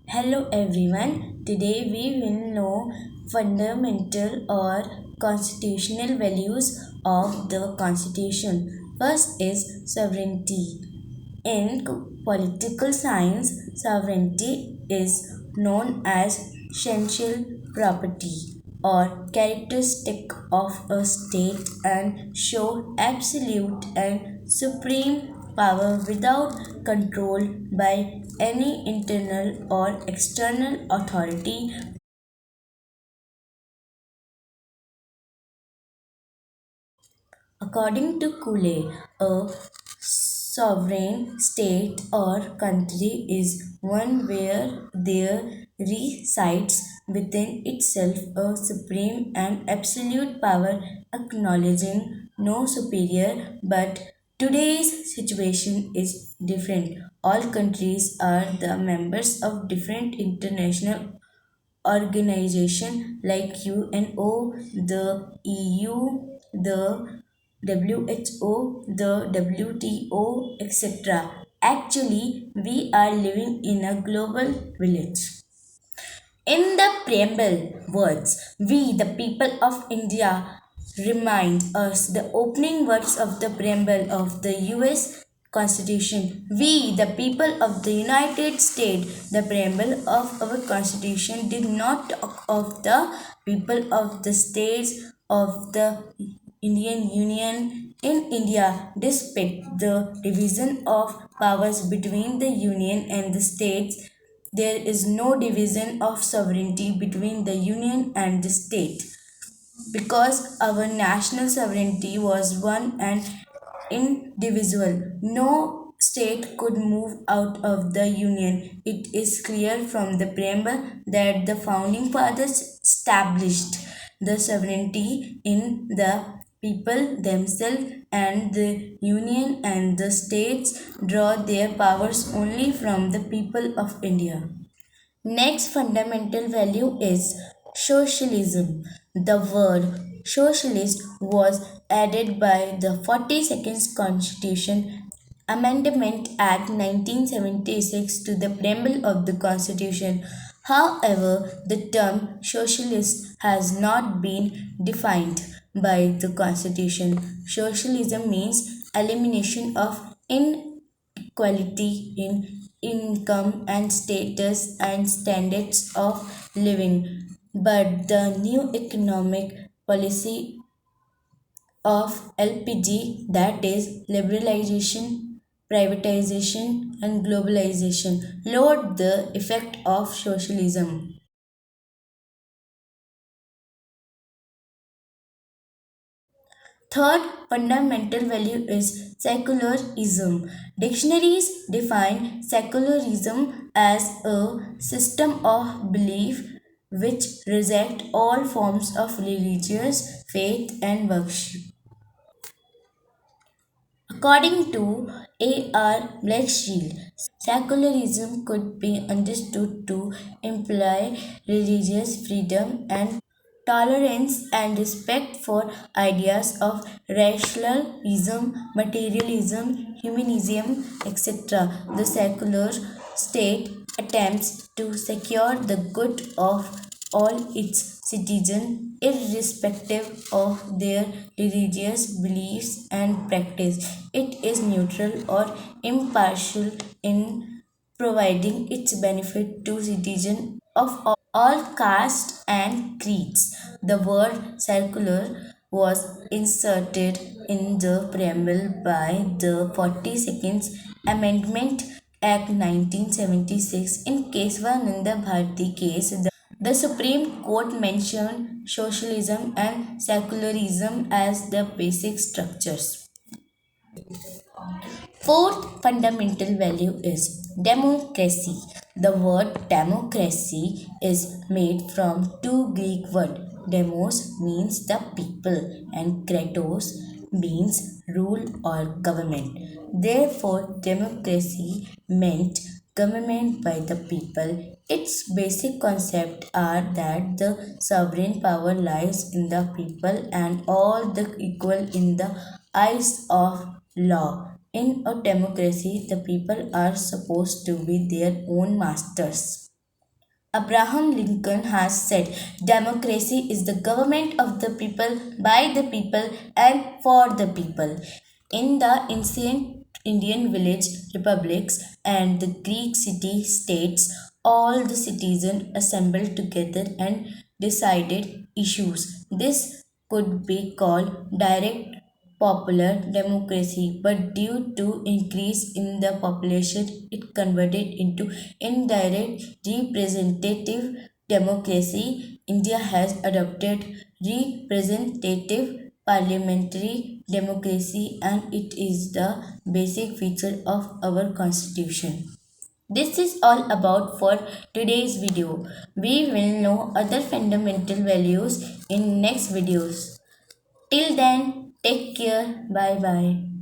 Hello everyone. Today we will know fundamental or constitutional values of the constitution. First is sovereignty. In political science, sovereignty is known as essential property or characteristic of a state and show absolute and supreme power without control by any internal or external authority. According to Cooley, a sovereign state or country is one where there resides within itself a supreme and absolute power acknowledging no superior. But today's situation is different. All countries are the members of different international organization like UNO, the EU, the WHO, the WTO, etc. Actually, we are living in a global village. In the preamble words, we, the people of India, remind us the opening words of the preamble of the US Constitution. We, the people of the United States, the preamble of our Constitution did not talk of the people of the states of the Indian Union in India, despite the division of powers between the Union and the states. There is no division of sovereignty between the Union and the state because our national sovereignty was one and indivisible. No state could move out of the Union. It is clear from the preamble that the founding fathers established the sovereignty in the people themselves, and the Union and the states draw their powers only from the people of India. Next fundamental value is socialism. The word socialist was added by the 42nd Constitution Amendment Act 1976 to the preamble of the Constitution. However, the term socialist has not been defined by the Constitution. Socialism means elimination of inequality in income and status and standards of living. But the new economic policy of LPG, that is liberalization, privatization, and globalization, lowered the effect of socialism. Third fundamental value is secularism. Dictionaries define secularism as a system of belief which reject all forms of religious faith and worship. According to A.R. Blackshield, secularism could be understood to imply religious freedom and tolerance and respect for ideas of rationalism, materialism, humanism, etc. The secular state attempts to secure the good of all its citizens, irrespective of their religious beliefs and practice. It is neutral or impartial in providing its benefit to citizens of all castes and creeds. The word secular was inserted in the preamble by the 42nd Amendment Act 1976 in Kesvananda Bharati case. The Supreme Court mentioned socialism and secularism as the basic structures. Fourth fundamental value is democracy. The word democracy is made from two Greek words. Demos means the people and kratos means rule or government. Therefore, democracy meant government by the people. Its basic concepts are that the sovereign power lies in the people and all the equal in the eyes of law. In a democracy, the people are supposed to be their own masters. Abraham Lincoln has said, democracy is the government of the people, by the people, and for the people. In the ancient Indian village republics and the Greek city states, all the citizens assembled together and decided issues. This could be called direct popular democracy, but due to increase in the population, it converted into indirect representative democracy. India has adopted representative parliamentary democracy, and it is the basic feature of our constitution. This is all about for today's video. We will know other fundamental values in next videos. Till then, take care. Bye bye.